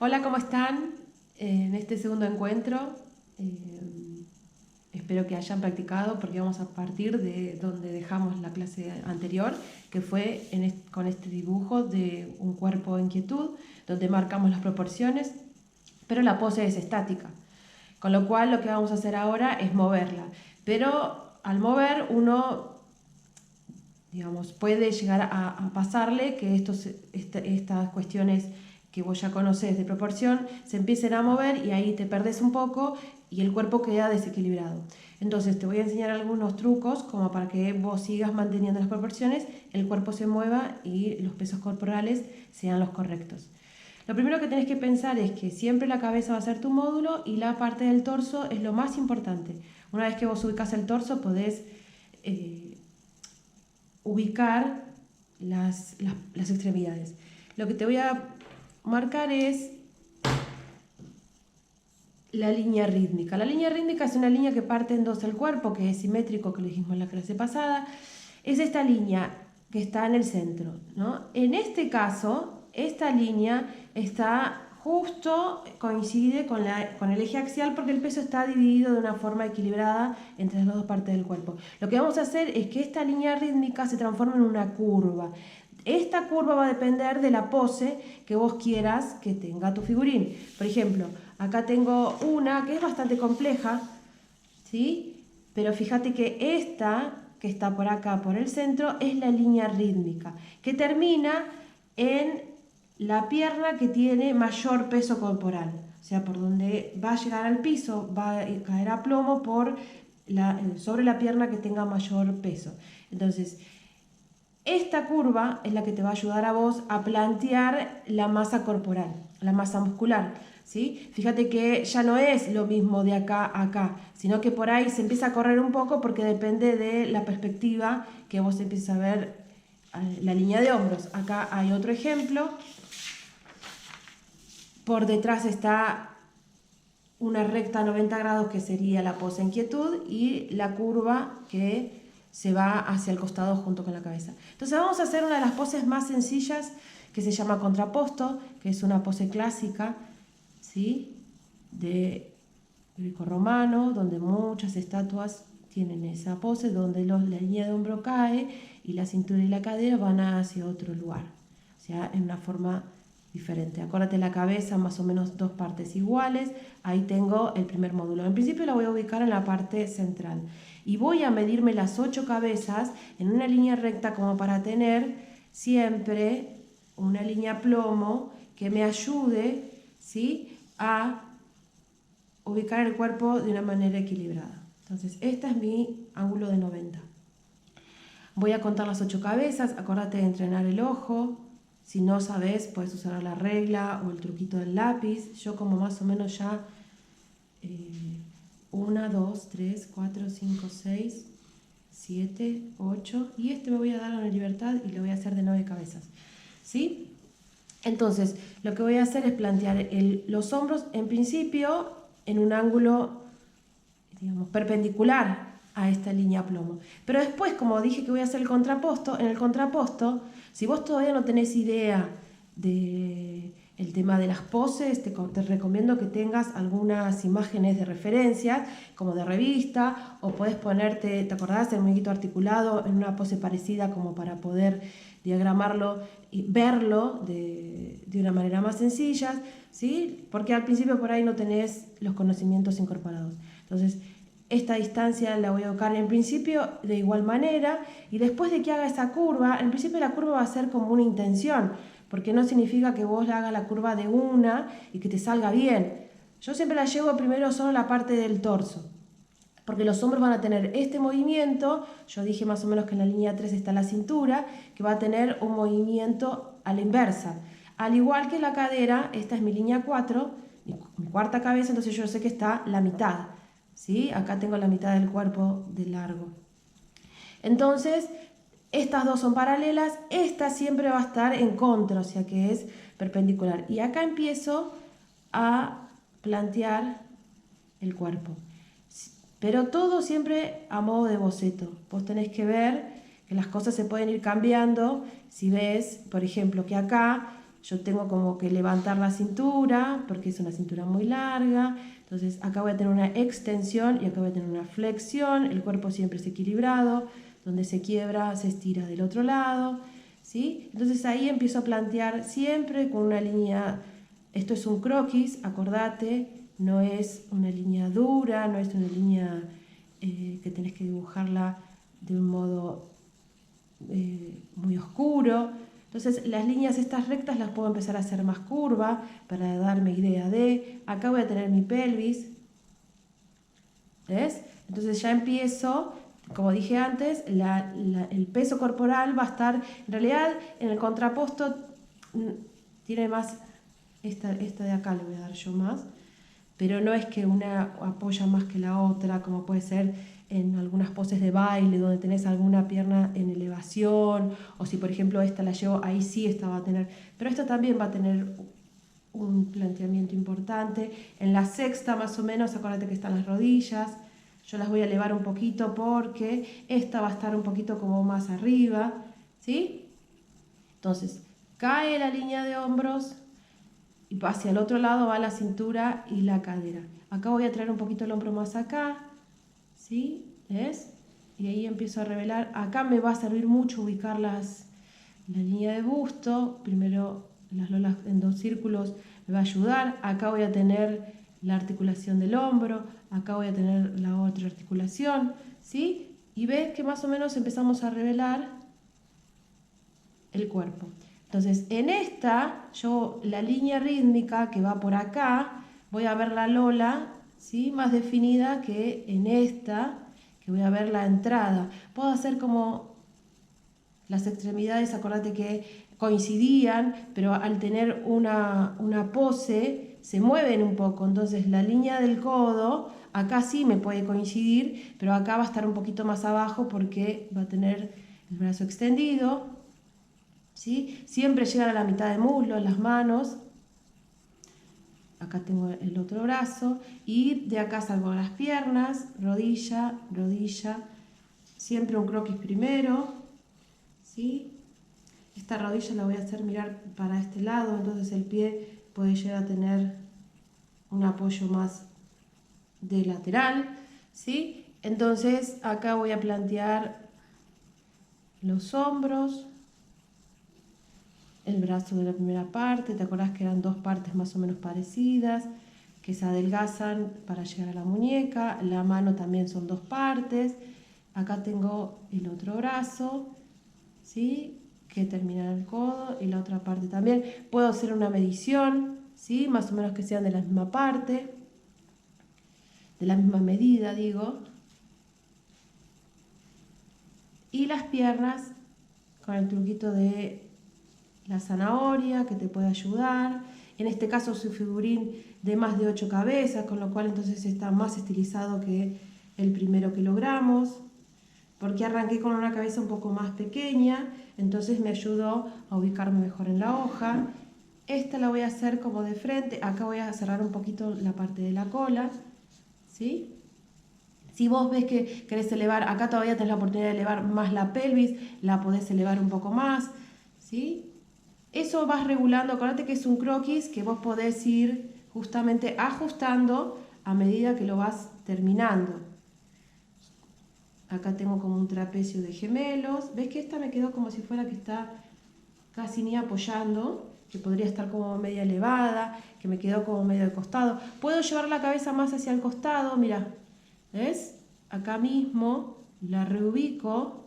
Hola, ¿cómo están? En este segundo encuentro, espero que hayan practicado porque vamos a partir de donde dejamos la clase anterior, que fue con este dibujo de un cuerpo en quietud, donde marcamos las proporciones, pero la pose es estática. Con lo cual lo que vamos a hacer ahora es moverla. Pero al mover uno, digamos, puede llegar a pasarle que estas cuestiones que vos ya conocés de proporción se empiecen a mover y ahí te perdés un poco y el cuerpo queda desequilibrado. Entonces te voy a enseñar algunos trucos como para que vos sigas manteniendo las proporciones, el cuerpo se mueva y los pesos corporales sean los correctos. Lo primero que tenés que pensar es que siempre la cabeza va a ser tu módulo y la parte del torso es lo más importante. Una vez que vos ubicás el torso podés ubicar las extremidades. Lo que te voy a marcar es la línea rítmica. La línea rítmica es una línea que parte en dos el cuerpo, que es simétrico, que lo dijimos en la clase pasada. Es esta línea que está en el centro, ¿no? En este caso, esta línea está justo, coincide con el eje axial porque el peso está dividido de una forma equilibrada entre las dos partes del cuerpo. Lo que vamos a hacer es que esta línea rítmica se transforme en una curva. Esta curva va a depender de la pose que vos quieras que tenga tu figurín. Por ejemplo, acá tengo una que es bastante compleja, ¿sí? Pero fíjate que esta, que está por acá, por el centro, es la línea rítmica, que termina en la pierna que tiene mayor peso corporal. O sea, por donde va a llegar al piso, va a caer a plomo sobre la pierna que tenga mayor peso. Entonces, esta curva es la que te va a ayudar a vos a plantear la masa corporal, la masa muscular, ¿sí? Fíjate que ya no es lo mismo de acá a acá, sino que por ahí se empieza a correr un poco porque depende de la perspectiva que vos empieces a ver la línea de hombros. Acá hay otro ejemplo. Por detrás está una recta a 90 grados que sería la pose en quietud y la curva que se va hacia el costado junto con la cabeza. Entonces vamos a hacer una de las poses más sencillas que se llama contraposto, que es una pose clásica, ¿sí? De grecorromano, donde muchas estatuas tienen esa pose, donde la línea de hombro cae y la cintura y la cadera van hacia otro lugar, o sea, en una forma diferente. Acuérdate la cabeza, más o menos dos partes iguales. Ahí tengo el primer módulo. En principio la voy a ubicar en la parte central. Y voy a medirme las 8 cabezas en una línea recta como para tener siempre una línea plomo que me ayude, ¿sí?, a ubicar el cuerpo de una manera equilibrada. Entonces, este es mi ángulo de 90. Voy a contar las 8 cabezas. Acuérdate de entrenar el ojo. Si no sabes, puedes usar la regla o el truquito del lápiz. Yo como más o menos ya 1, 2, 3, 4, 5, 6, 7, 8. Y este me voy a dar a la libertad y lo voy a hacer de 9 cabezas. ¿Sí? Entonces, lo que voy a hacer es plantear los hombros en principio en un ángulo, digamos, perpendicular a esta línea plomo. Pero después, como dije que voy a hacer el contraposto, en el contraposto, si vos todavía no tenés idea del tema de las poses, te recomiendo que tengas algunas imágenes de referencia, como de revista, o podés ponerte, ¿te acordás?, el muñequito articulado en una pose parecida como para poder diagramarlo y verlo de una manera más sencilla, ¿sí? Porque al principio por ahí no tenés los conocimientos incorporados. Entonces, esta distancia la voy a buscar en principio de igual manera y después de que haga esa curva, en principio la curva va a ser como una intención, porque no significa que vos hagas la curva de una y que te salga bien. Yo siempre la llevo primero solo la parte del torso, porque los hombros van a tener este movimiento. Yo dije más o menos que en la línea 3 está la cintura, que va a tener un movimiento a la inversa. Al igual que la cadera, esta es mi línea 4, mi cuarta cabeza, entonces yo sé que está la mitad, ¿sí? Acá tengo la mitad del cuerpo de largo. Entonces, estas dos son paralelas, esta siempre va a estar en contra, o sea que es perpendicular. Y acá empiezo a plantear el cuerpo. Pero todo siempre a modo de boceto. Vos tenés que ver que las cosas se pueden ir cambiando. Si ves, por ejemplo, que acá yo tengo como que levantar la cintura porque es una cintura muy larga. Entonces acá voy a tener una extensión y acá voy a tener una flexión. El cuerpo siempre es equilibrado. Donde se quiebra, se estira del otro lado. ¿Sí? Entonces ahí empiezo a plantear siempre con una línea. Esto es un croquis, acordate. No es una línea dura, no es una línea que tenés que dibujarla de un modo muy oscuro. Entonces las líneas estas rectas las puedo empezar a hacer más curva para darme idea de, acá voy a tener mi pelvis, ¿ves? Entonces ya empiezo, como dije antes, el peso corporal va a estar, en realidad en el contraposto tiene más, esta de acá le voy a dar yo más, pero no es que una apoya más que la otra, como puede ser en algunas poses de baile donde tenés alguna pierna en elevación, o si por ejemplo esta la llevo, ahí sí esta va a tener, pero esta también va a tener un planteamiento importante. En la sexta más o menos, acuérdate que están las rodillas, yo las voy a elevar un poquito porque esta va a estar un poquito como más arriba, ¿sí? Entonces, cae la línea de hombros, y hacia el otro lado va la cintura y la cadera. Acá voy a traer un poquito el hombro más acá, ¿sí? ¿Ves? Y ahí empiezo a revelar. Acá me va a servir mucho ubicar la línea de busto. Primero las lolas en 2 círculos me va a ayudar. Acá voy a tener la articulación del hombro. Acá voy a tener la otra articulación, ¿sí? Y ves que más o menos empezamos a revelar el cuerpo. Entonces, en esta, yo la línea rítmica que va por acá, voy a ver la lola, ¿sí? Más definida que en esta, que voy a ver la entrada. Puedo hacer como las extremidades, acordate que coincidían, pero al tener una pose, se mueven un poco. Entonces, la línea del codo, acá sí me puede coincidir, pero acá va a estar un poquito más abajo porque va a tener el brazo extendido. ¿Sí? Siempre llegan a la mitad del muslo, en las manos. Acá tengo el otro brazo. Y de acá salgo las piernas, rodilla, rodilla. Siempre un croquis primero. ¿Sí? Esta rodilla la voy a hacer mirar para este lado, entonces el pie puede llegar a tener un apoyo más de lateral. ¿Sí? Entonces acá voy a plantear los hombros. El brazo de la primera parte, ¿te acordás que eran 2 partes más o menos parecidas, que se adelgazan para llegar a la muñeca? La mano también son 2 partes. Acá tengo el otro brazo, ¿sí? Que termina en el codo, y la otra parte también. Puedo hacer una medición, ¿sí? Más o menos que sean de la misma parte, de la misma medida, digo. Y las piernas con el truquito de la zanahoria, que te puede ayudar. En este caso su figurín de más de 8 cabezas, con lo cual entonces está más estilizado que el primero que logramos, porque arranqué con una cabeza un poco más pequeña, entonces me ayudó a ubicarme mejor en la hoja. Esta la voy a hacer como de frente, acá voy a cerrar un poquito la parte de la cola, ¿sí? Si vos ves que querés elevar, acá todavía tenés la oportunidad de elevar más la pelvis, la podés elevar un poco más, ¿sí? Eso vas regulando, acuérdate que es un croquis que vos podés ir justamente ajustando a medida que lo vas terminando. Acá tengo como un trapecio de gemelos. ¿Ves que esta me quedó como si fuera que está casi ni apoyando? Que podría estar como media elevada, que me quedó como medio de costado. Puedo llevar la cabeza más hacia el costado, mira, ¿ves? Acá mismo la reubico.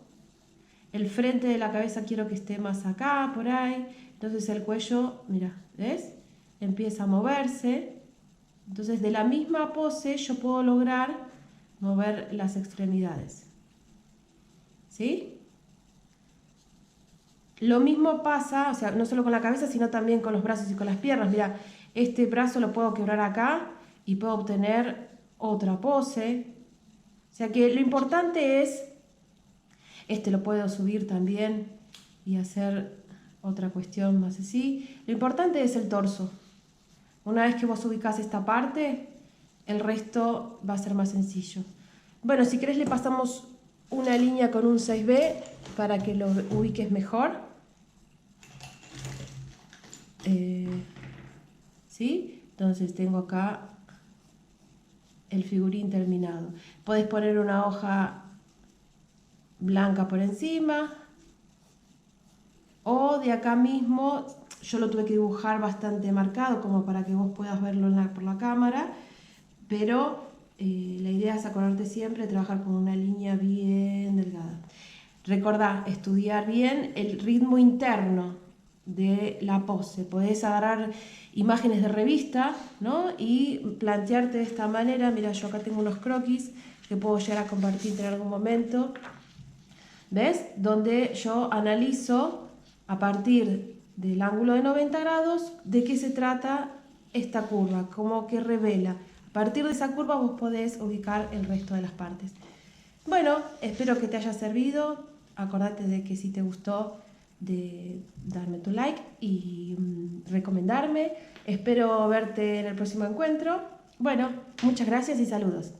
El frente de la cabeza quiero que esté más acá, por ahí. Entonces el cuello, mira, ¿ves? Empieza a moverse. Entonces de la misma pose yo puedo lograr mover las extremidades. ¿Sí? Lo mismo pasa, o sea, no solo con la cabeza, sino también con los brazos y con las piernas. Mira, este brazo lo puedo quebrar acá y puedo obtener otra pose. O sea que lo importante es, este lo puedo subir también y hacer otra cuestión más así. Lo importante es el torso. Una vez que vos ubicás esta parte, el resto va a ser más sencillo. Bueno, si querés le pasamos una línea con un 6B para que lo ubiques mejor. ¿Sí? Entonces tengo acá el figurín terminado. Podés poner una hoja blanca por encima, o de acá mismo, yo lo tuve que dibujar bastante marcado como para que vos puedas verlo por la cámara, pero la idea es acordarte siempre de trabajar con una línea bien delgada. Recordá, estudiar bien el ritmo interno de la pose. Podés agarrar imágenes de revista, ¿no? Y plantearte de esta manera. Mira, yo acá tengo unos croquis que puedo llegar a compartirte en algún momento. ¿Ves? Donde yo analizo a partir del ángulo de 90 grados de qué se trata esta curva, como que revela. A partir de esa curva vos podés ubicar el resto de las partes. Bueno, espero que te haya servido. Acordate de que si te gustó, de darme tu like y recomendarme. Espero verte en el próximo encuentro. Bueno, muchas gracias y saludos.